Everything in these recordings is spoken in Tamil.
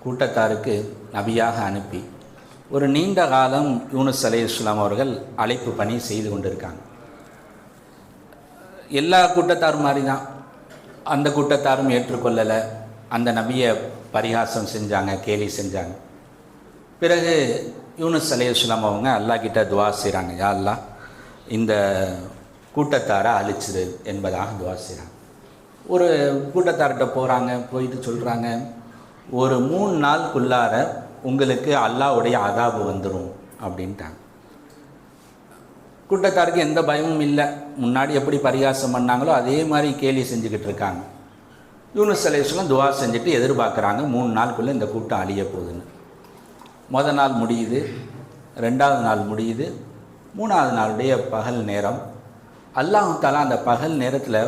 கூட்டத்தாருக்கு நபியாக அனுப்பி ஒரு நீண்ட காலம் யூனுஸ் அலைஹிஸ்ஸலாம் அவர்கள் அழைப்பு பணி செய்து கொண்டிருக்காங்க. எல்லா கூட்டத்தாரும் மாதிரி தான் அந்த கூட்டத்தாரும் ஏற்றுக்கொள்ளலை. அந்த நபியை பரிகாசம் செஞ்சாங்க, கேலி செஞ்சாங்க. பிறகு யூனுஸ் அலைஹிஸ்ஸலாம் அவங்க அல்லாஹ் கிட்ட துவா செய்கிறாங்க, யா அல்லாஹ் இந்த கூட்டத்தாரை அழிச்சிரு என்பதாக துவா செய்கிறாங்க. ஒரு கூட்டத்தார்கிட்ட போகிறாங்க, போயிட்டு சொல்கிறாங்க, ஒரு 3 நாளுக்குள்ளார உங்களுக்கு அல்லாஹ்வுடைய அதாபு வந்துடும் அப்படின்ட்டாங்க. கூட்டத்தாருக்கு எந்த பயமும் இல்லை. முன்னாடி எப்படி பரிகாசம் பண்ணாங்களோ அதே மாதிரி கேலி செஞ்சுக்கிட்டு இருக்காங்க. யூனுஸ் அலைஹிஸ்ஸலாம் துவா செஞ்சுட்டு எதிர்பார்க்குறாங்க 3 நாளுக்குள்ளே இந்த கூட்டம் அழிய போகுதுன்னு. முதல் நாள் முடியுது, 2வது நாள் முடியுது, 3வது நாளுடைய பகல் நேரம். அல்லாஹ் தஆலா அந்த பகல் நேரத்தில்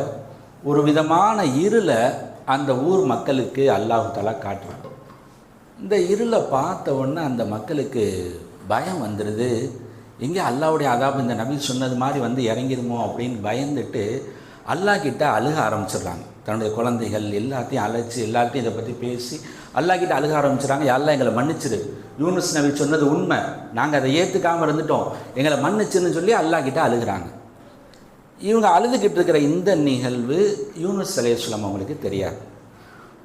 ஒரு விதமான இருளை அந்த ஊர் மக்களுக்கு அல்லாஹ் தஆலா காட்டுறாங்க. இந்த இருளை பார்த்த உடனே அந்த மக்களுக்கு பயம் வந்துடுது. எங்கே அல்லாஹ்வுடைய அதாபு இந்த நபி சொன்னது மாதிரி வந்து இறங்கிடுமோ அப்படின்னு பயந்துட்டு அல்லாஹ் கிட்ட அழுக ஆரம்பிச்சிடுறாங்க. தன்னுடைய குழந்தைகள் எல்லாத்தையும் அழைச்சி எல்லாத்தையும் இதை பற்றி பேசி அல்லாஹ் கிட்ட அழுக ஆரம்பிச்சிடறாங்க. அல்லாஹ் எங்களை மன்னிச்சிரு, யூனுஸ் நபி சொன்னது உண்மை, நாங்கள் அதை ஏற்றுக்காமல் இருந்துட்டோம், எங்களை மன்னிச்சுன்னு சொல்லி அல்லாஹ் கிட்ட அழுகிறாங்க. இவங்க அழுதுகிட்டு இருக்கிற இந்த நிகழ்வு யூனுஸ் அலைஹிஸ்ஸலாம் அவங்களுக்கு தெரியாது.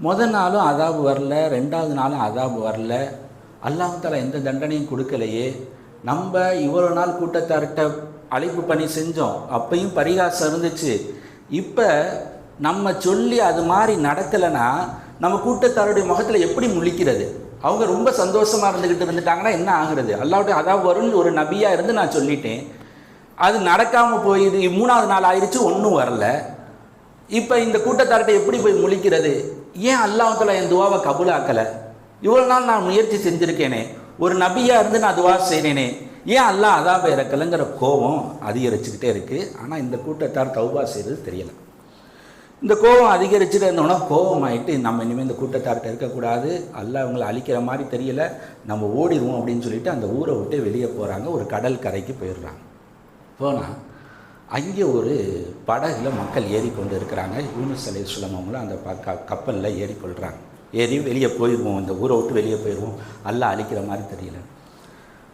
முதல் நாளும் அதாபு வரல, 2வது நாளும் அதாபு வரல. அல்லாஹ் தஆலா எந்த தண்டனையும் கொடுக்கலையே. நம்ம இவ்வளோ நாள் கூட்டத்தார்கிட்ட அழைப்பு பண்ணி செஞ்சோம், அப்பையும் பரிகாசம் இருந்துச்சு. இப்போ நம்ம சொல்லி அது மாதிரி நடக்கலைன்னா நம்ம கூட்டத்தாருடைய முகத்தில் எப்படி முழிக்கிறது? அவங்க ரொம்ப சந்தோஷமாக இருந்துக்கிட்டு என்ன ஆகுறது? அல்லாஹ்வுடைய அதாபு வரும்னு ஒரு நபியாக இருந்து நான் சொல்லிட்டேன், அது நடக்காமல் போயிது. 3வது நாள் ஆயிடுச்சு, ஒன்றும் வரல. இப்போ இந்த கூட்டத்தார்கிட்ட எப்படி போய் முழிக்கிறது? ஏன் அல்லாஹ் தஆலா என் துவாவை கபூலாக்கலை? இவ்வளோ நாள் நான் முயற்சி செஞ்சுருக்கேனே, ஒரு நபியாக இருந்து நான் துவா செய்கிறேனே, ஏன் அல்லாஹ் அதாபை இறக்கலைங்கிற கோபம் அதிகரிச்சுக்கிட்டே இருக்குது. ஆனால் இந்த கூட்டத்தார் தௌபா செய்கிறது தெரியலை. இந்த கோபம் அதிகரிச்சுட்டு இருந்தோன்னா கோபம் ஆகிட்டு நம்ம இனிமேல் இந்த கூட்டத்தார்கிட்ட இருக்கக்கூடாது, அல்லாஹ் அவங்களை அழிக்கிற மாதிரி தெரியலை, நம்ம ஓடிடுவோம் அப்படின்னு சொல்லிட்டு அந்த ஊரை விட்டு வெளியே போகிறாங்க. ஒரு கடல் கரைக்கு போயிடுறாங்க. போனால் அங்கே ஒரு படகுல மக்கள் ஏறிக்கொண்டு இருக்கிறாங்க. யூனுஸ் அலைஹிஸ்ஸலாம் அவங்களும் அந்த கப்பலில் ஏறிக்கொள்கிறாங்க. ஏறி வெளியே போயிடுவோம், இந்த ஊரை விட்டு வெளியே போயிடுவோம், அல்லாஹ் அழிக்கிற மாதிரி தெரியல.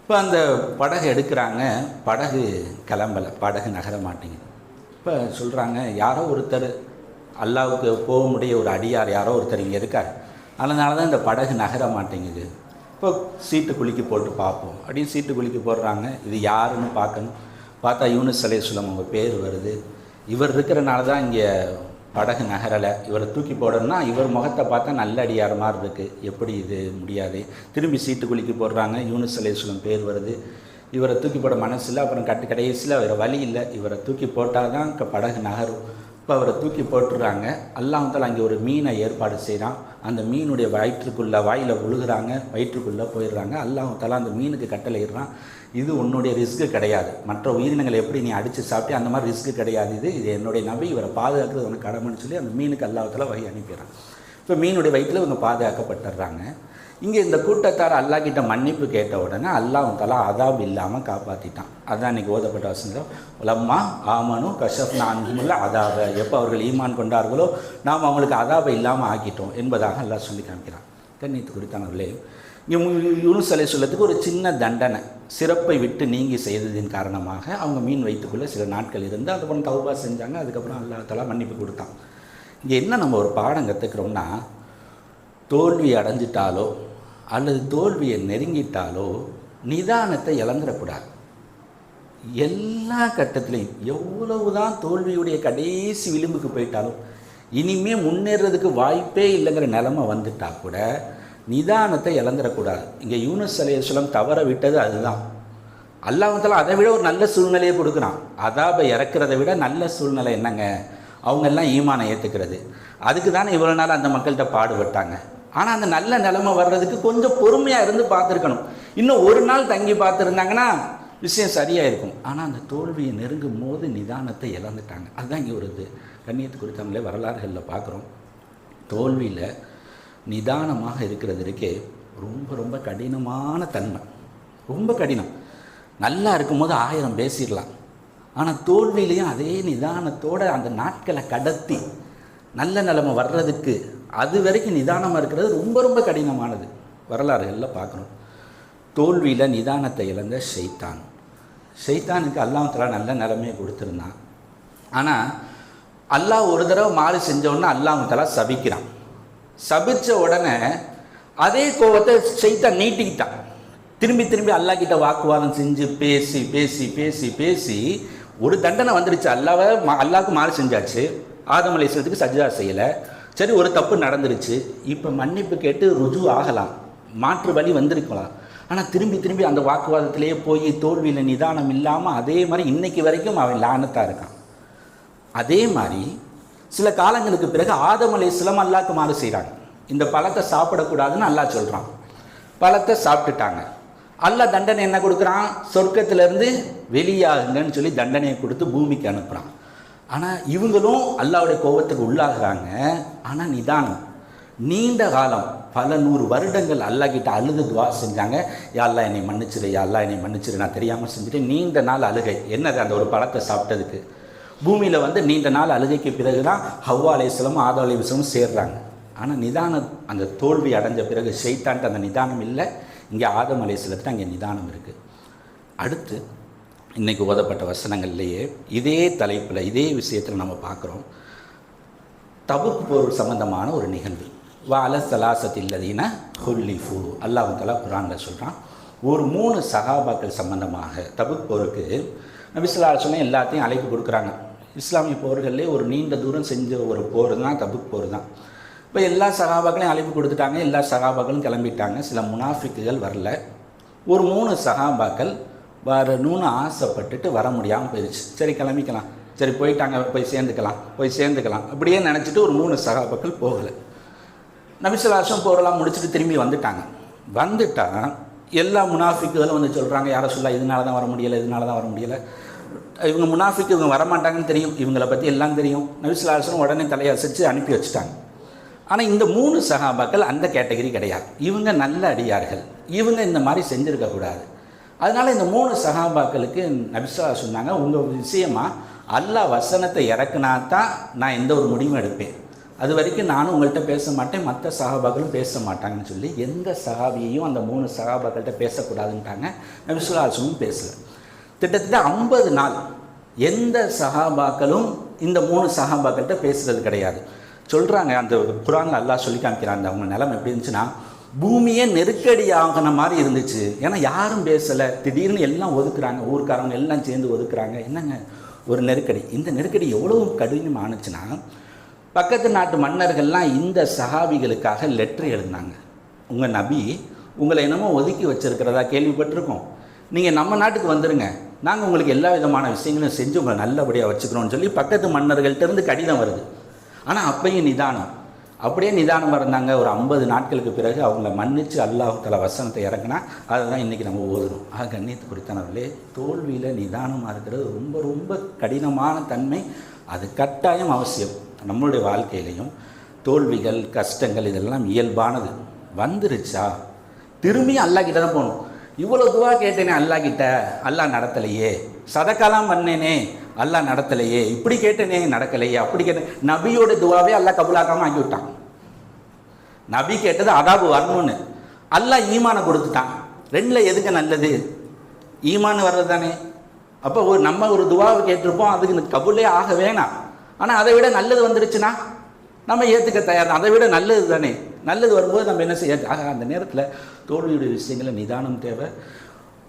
இப்போ அந்த படகு எடுக்கிறாங்க, படகு கிளம்பலை, படகு நகர மாட்டேங்குது. இப்போ சொல்கிறாங்க, யாரோ ஒருத்தர் அல்லாஹ்வுக்கு போக முடிய ஒரு அடியார் யாரோ ஒருத்தர் இங்கே இருக்கார், அதனால தான் இந்த படகு நகர மாட்டேங்குது. இப்போ சீட்டு குலுக்கி போட்டு பார்ப்போம் அப்படின்னு சீட்டு குலுக்கி போடுறாங்க. இது யாருன்னு பார்க்கணும். பார்த்தா யூனுஸ் அலைஹிஸ்ஸலாம் அவங்க பேர் வருது. இவர் இருக்கிறனால தான் இங்கே படகு நகரலை. இவரை தூக்கி போடணும்னா இவர் முகத்தை பார்த்தா நல்ல அடியார் மாதிரி இருக்குது, எப்படி இது முடியாது. திரும்பி சீட்டு குலுக்கி போடுறாங்க. யூனுஸ் அலைஹிஸ்ஸலாம் பேர் வருது. இவரை தூக்கி போட மனசில்லை. அப்புறம் கடைசியில் வேறு வழி இல்லை, இவரை தூக்கி போட்டால் தான் படகு நகரும். இப்போ அவரை தூக்கி போட்டுடுறாங்க. அல்லாஹ் தஆலா அங்கே ஒரு மீனை ஏற்பாடு செய்கிறான். அந்த மீனுடைய வாயில் விழுகிறாங்க, வயிற்றுக்குள்ளே போயிடுறாங்க. அல்லாஹ் தஆலா அந்த மீனுக்கு கட்டளையிடுறான், இது உன்னுடைய ரிஸ்க்கு கிடையாது, மற்ற உயிரினங்களை எப்படி நீ அடித்து சாப்பிட்டு அந்த மாதிரி ரிஸ்க்கு கிடையாது, இது என்னுடைய நபி, இவரை பாதுகாக்கிறது உனக்கு கடமைன்னு சொல்லி அந்த மீனுக்கு அல்லாஹ் தஆலா வழி அனுப்பிடுறான். இப்போ மீனுடைய வயிற்றில் இவங்க பாதுகாக்கப்பட்டுடுறாங்க. இங்கே இந்த கூட்டத்தார் அல்லாஹ் கிட்ட மன்னிப்பு கேட்ட உடனே அல்லாஹ் தஆலா அதாப் இல்லாமல் காப்பாற்றிட்டான். அதுதான் இன்றைக்கி ஓதப்பட்ட வசனம், உலம்மா ஆமனு கஷஃப்னா அன்ஹுமுல் அதாப, எப்போ அவர்கள் ஈமான் கொண்டார்களோ நாம் அவங்களுக்கு அதாபை இல்லாமல் ஆக்கிட்டோம் என்பதாக அல்லாஹ் சொல்லி காமிக்கிறான். கண்ணியத்து குறித்தானவர்களே, இங்கே யூனுஸ் அலைஹிஸ்ஸலாத்துக்கு ஒரு சின்ன தண்டனை, சிறப்பை விட்டு நீங்கி செய்ததின் காரணமாக அவங்க மீன் வயிற்றுக்குள்ளே சில நாட்கள் இருந்து அதுக்கப்புறம் தௌபா செஞ்சாங்க. அதுக்கப்புறம் அல்லாஹ் தஆலா மன்னிப்பு கொடுத்தான். இங்கே என்ன நம்ம ஒரு பாடம் கற்றுக்கிறோம்னா, தோல்வி அடைஞ்சிட்டாலோ அல்லது தோல்வியை நெருங்கிட்டாலோ நிதானத்தை இழந்துடக்கூடாது. எல்லா கட்டத்திலையும் எவ்வளவு தான் தோல்வியுடைய கடைசி விளிம்புக்கு போயிட்டாலும் இனிமேல் முன்னேறதுக்கு வாய்ப்பே இல்லைங்கிற நிலைமை வந்துட்டா கூட நிதானத்தை இழந்துடக்கூடாது. இங்கே யூனுஸ் அலைஹிஸ்ஸலாம் தவற விட்டது அதுதான். அல்லாஹ் தஆலா அதை விட ஒரு நல்ல சூழ்நிலையை கொடுக்குறான். அதாபை இறக்கிறத விட நல்ல சூழ்நிலை என்னங்க? அவங்கெல்லாம் ஈமானை ஏற்றுக்கிறது. அதுக்கு தானே இவ்வளோ நாள் அந்த மக்கள்கிட்ட பாடுபட்டாங்க. ஆனால் அந்த நல்ல நிலைமை வர்றதுக்கு கொஞ்சம் பொறுமையாக இருந்து பார்த்துருக்கணும். இன்னும் ஒரு நாள் தங்கி பார்த்துருந்தாங்கன்னா விஷயம் சரியாக இருக்கும். ஆனால் அந்த தோல்வியை நெருங்கும் போது நிதானத்தை இழந்துட்டாங்க. அதுதான் இங்கே ஒரு இது கண்ணியத்து குறித்தவங்களே வரலாறுகளில் பார்க்குறோம். தோல்வியில் நிதானமாக இருக்கிறது இருக்கே ரொம்ப ரொம்ப கடினமான தன்மை, ரொம்ப கடினம். நல்லா இருக்கும்போது 1000 பேசிடலாம், ஆனால் தோல்வியிலையும் அதே நிதானத்தோடு அந்த நாட்களை கடத்தி நல்ல நிலைமை வர்றதுக்கு அது வரைக்கும் நிதானமாக இருக்கிறது ரொம்ப ரொம்ப கடினமானது. வரலாறுகளில் பார்க்குறோம். தோல்வியில் நிதானத்தை இழந்த ஷைத்தானுக்கு அல்லாஹ் தஆலா நல்ல நிலைமையை கொடுத்துருந்தான். ஆனால் அல்லாஹ் ஒரு தடவை மாறு செஞ்சோடனே அல்லாஹ் தஆலா சபிக்கிறான். சபித்த உடனே அதே கோபத்தை ஷைத்தான் நீட்டிக்கிட்டான். திரும்பி திரும்பி அல்லாஹ் கிட்ட வாக்குவாதம் செஞ்சு பேசி பேசி பேசி பேசி ஒரு தண்டனை வந்துடுச்சு. அல்லாஹ்வுக்கு மாறு செஞ்சாச்சு, ஆதம் அலைஹிஸ்ஸலாத்துக்கு சஜ்ஜா செய்யலை, சரி ஒரு தப்பு நடந்துருச்சு, இப்போ மன்னிப்பு கேட்டு ருஜு ஆகலாம், மாற்று வழி வந்திருக்கலாம். ஆனால் திரும்பி திரும்பி அந்த வாக்குவாதத்திலேயே போய் தோல்வியில் நிதானம் இல்லாமல் அதே மாதிரி இன்றைக்கி வரைக்கும் அவன் லானத்தாக இருக்கான். அதே மாதிரி சில காலங்களுக்கு பிறகு ஆதம் அலைஹிஸ்ஸலாம் அல்லாஹ்க்கு மாறு செய்கிறாங்க. இந்த பழத்தை சாப்பிடக்கூடாதுன்னு அல்லாஹ் சொல்கிறான். பழத்தை சாப்பிட்டுட்டாங்க. அல்லாஹ் தண்டனை என்ன கொடுக்குறான்? சொர்க்கத்திலேருந்து வெளியாகுங்கன்னு சொல்லி தண்டனையை கொடுத்து பூமிக்கு அனுப்புகிறான். ஆனால் இவங்களும் அல்லாஹ்வுடைய கோபத்துக்கு உள்ளாகிறாங்க. ஆனால் நிதானம், நீண்ட காலம் பல 100 வருடங்கள் அல்லாஹ் கிட்ட அழுது துவா செஞ்சாங்க. யா அல்லாஹ் என்னை மன்னிச்சிரு, யா அல்லாஹ் என்னை மன்னிச்சிரு, நான் தெரியாமல் செஞ்சுட்டு நீண்ட நாள் அழுகை. என்னது? அந்த ஒரு பழத்தை சாப்பிட்டதுக்கு பூமியில் வந்து நீண்ட நாள் அழுகைக்கு பிறகு தான் ஹவ்வா அலைஹிஸ்ஸலாமும் ஆதம் அலைஹிஸ்ஸலாமும் சேர்றாங்க. ஆனால் நிதானம் அந்த தோல்வி அடைஞ்ச பிறகு ஷைத்தான்ட்டு அந்த நிதானம் இல்லை. இங்கே ஆதம் அலைஹிஸ்ஸலாத்துக்கு அங்கே நிதானம் இருக்குது. அடுத்து இன்றைக்கி ஓதப்பட்ட வசனங்கள்லேயே இதே தலைப்பில் இதே விஷயத்தில் நம்ம பார்க்குறோம். தபுக் போர் சம்பந்தமான ஒரு நிகழ்வு. வால சலாசத்தில்லதீன ஹுல்லிஃபு அல்லாஹ் தஆலா குர்ஆனில் சொல்கிறான். ஒரு 3 சஹாபாக்கள் சம்பந்தமாக தபுக் போருக்கு நபி ஸல்லல்லாஹு அலைஹி வஸல்லம் எல்லாத்தையும் அழைப்பு கொடுக்குறாங்க. இஸ்லாமிய போர்கள்லே ஒரு நீண்ட தூரம் செஞ்ச ஒரு போர் தான் தபுக் போர் தான். இப்போ எல்லா சஹாபாக்களையும் அழைப்பு கொடுத்துட்டாங்க, எல்லா சஹாபாக்களும் கிளம்பிட்டாங்க. சில முனாஃபிக்குகள் வரல. ஒரு 3 சஹாபாக்கள் வரணும்னு ஆசைப்பட்டுட்டு வர முடியாமல் போயிடுச்சு. சரி கிளம்பிக்கலாம், சரி போயிட்டாங்க, போய் சேர்ந்துக்கலாம் அப்படியே நினச்சிட்டு ஒரு 3 சஹாபாக்கள் போகலை. நபி ஸல்லல்லாஹு அலைஹி வஸல்லம் போரெல்லாம் முடிச்சுட்டு திரும்பி வந்துட்டா எல்லா முனாஃபிக்குகளும் வந்து சொல்கிறாங்க, யாரை சொல்ல இதனால தான் வர முடியலை. இவங்க முனாஃபிக்கு, இவங்க வரமாட்டாங்கன்னு தெரியும், இவங்களை பற்றி எல்லாம் தெரியும். நபி ஸல்லல்லாஹு அலைஹி வஸல்லம் உடனே தலையசைச்சு அனுப்பி வச்சுட்டாங்க. ஆனால் இந்த 3 சஹாபாக்கள் அந்த கேட்டகரி கிடையாது. இவங்க நல்ல அடியார்கள், இவங்க இந்த மாதிரி செஞ்சுருக்கக்கூடாது. அதனால் இந்த 3 சஹாபாக்களுக்கு நபி ஸல்லல்லாஹு அலைஹி வஸல்லம் சொன்னாங்க, உங்கள் விஷயமாக அல்லாஹ் வசனத்தை இறக்குனா தான் நான் எந்த ஒரு முடிவும் எடுப்பேன், அது வரைக்கும் நானும் உங்கள்கிட்ட பேச மாட்டேன், மற்ற சஹாபாக்களும் பேச மாட்டாங்கன்னு சொல்லி எந்த சஹாபியையும் அந்த 3 சஹாபாக்கள்கிட்ட பேசக்கூடாதுன்ட்டாங்க. நபி ஸல்லல்லாஹு அலைஹி வஸல்லம் பேசல. கிட்டத்தட்ட 50 நாள் எந்த சஹாபாக்களும் இந்த 3 சஹாபாக்கள்கிட்ட பேசுகிறது கிடையாது. சொல்கிறாங்க, அந்த குர்ஆனில் அல்லாஹ் சொல்லி காமிக்கிறாங்க அவங்க நிலைமை எப்படி இருந்துச்சுன்னா, பூமியே நெருக்கடியாகின மாதிரி இருந்துச்சு. ஏன்னா யாரும் பேசலை, திடீர்னு எல்லாம் ஒதுக்குறாங்க, ஊர்க்காரங்க எல்லாம் சேர்ந்து ஒதுக்குறாங்க. என்னங்க ஒரு நெருக்கடி. இந்த நெருக்கடி எவ்வளோ கடினமானுச்சுன்னா, பக்கத்து நாட்டு மன்னர்கள்லாம் இந்த சஹாபிகளுக்காக லெட்ரு எழுதினாங்க. உங்கள் நபி உங்களை என்னமோ ஒதுக்கி வச்சுருக்கிறதா கேள்விப்பட்டிருக்கோம், நீங்கள் நம்ம நாட்டுக்கு வந்துடுங்க, நாங்கள் உங்களுக்கு எல்லா விதமான விஷயங்களும் செஞ்சு உங்களை நல்லபடியாக வச்சுக்கிறோம்னு சொல்லி பக்கத்து மன்னர்கள்ட்டேருந்து கடிதம் வருது. ஆனால் அப்பையும் நிதானம், அப்படியே நிதானமாக இருந்தாங்க. ஒரு 50 நாட்களுக்கு பிறகு அவங்கள மன்னித்து அல்லாஹ் தஆலா வசனத்தை இறக்குனா அதை தான் இன்றைக்கி நம்ம ஓதுறோம். கண்ணியத்து குறித்தானவர்களே, தோல்வியில் நிதானமாக இருக்கிறது ரொம்ப ரொம்ப கடினமான தன்மை. அது கட்டாயம் அவசியம். நம்மளுடைய வாழ்க்கையிலையும் தோல்விகள் கஷ்டங்கள் இதெல்லாம் இயல்பானது. வந்துருச்சா திரும்பி அல்லாஹ் கிட்ட தான் போகணும். இவ்வளோ துவா கேட்டேனே அல்லாஹ் கிட்ட, அல்லாஹ் நடத்தலையே, சதக்காலாம் பண்ணேனே அல்லாஹ் நடத்தலையே, இப்படி கேட்டேனே நடக்கலையே, அப்படி கேட்டேன். நபியோட துவாவே அல்லாஹ் கபூலாக்காமல் ஆக்கி விட்டான். நபி கேட்டது அதாபு வரணும்னு, அல்லாஹ் ஈமானை கொடுத்துட்டான். 2ல் எதுக்கு நல்லது? ஈமான் வர்றது தானே. அப்போ நம்ம ஒரு துவாவை கேட்டிருப்போம், அதுக்கு கபூலே ஆக வேணாம். ஆனால் அதை விட நல்லது வந்துருச்சுன்னா நம்ம ஏற்றுக்க தயார். அதை விட நல்லது தானே. நல்லது வரும்போது நம்ம என்ன செய்ய? அந்த நேரத்தில் தோல்வியுடைய விஷயங்களில் நிதானம் தேவை.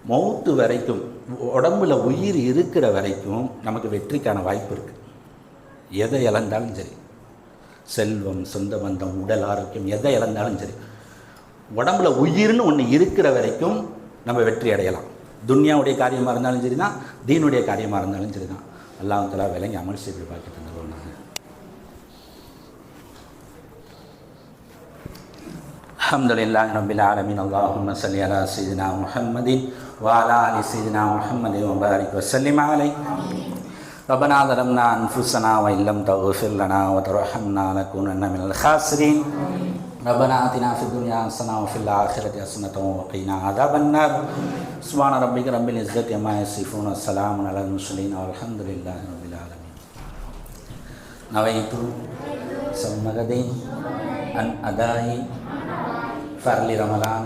மௌத்து வரைக்கும், உடம்புல உயிர் இருக்கிற வரைக்கும் நமக்கு வெற்றிக்கான வாய்ப்பு இருக்குது. எதை இழந்தாலும் சரி, செல்வம், சொந்த பந்தம், உடல் ஆரோக்கியம், எதை இழந்தாலும் சரி, உடம்புல உயிர்னு ஒன்று இருக்கிற வரைக்கும் நம்ம வெற்றி அடையலாம். துன்யாவுடைய காரியமாக இருந்தாலும் சரி தான், தீனுடைய காரியமாக இருந்தாலும் சரி தான். அல்லாஹ் தஆலா விளங்கி அமல் செய்து பார்க்க தந்துடுவோம். அல்ஹம்துலில்லாஹி ரப்பில் ஆலமீன். அல்லாஹும்ம ஸல்லி அலா ஸையிதினா முஹம்மதின் வ அலா ஆலி ஸையிதினா முஹம்மதின் வ பாரிக் வ ஸல்லிம் அலைஹி. ரப்பனா ஸலம்னா அன்ஃபுஸனா வ இல்லம் தக்ஃபிர் லனா வ தர்ஹம்னா லனகுனன்ன மினல் காஸிரீன். ரப்பனா ஆத்தினா ஃபித் துன்யா ஹஸனah வ ஃபில் ஆখিরাতি ஹஸனத்தன் வ கீனா அஸாபன்னார். சுப்ஹான ரப்பிக ரப்பில் இஸ்ஸத்தி அம்மா யசிஃபூன் வ ஸலாமுன் அலல் முர்ஸலீன் வல்ஹம்துலில்லாஹி ரப்பில் ஆலமீன். நவைது ஸௌம கதீன் அன் அதாயி فرل رمضان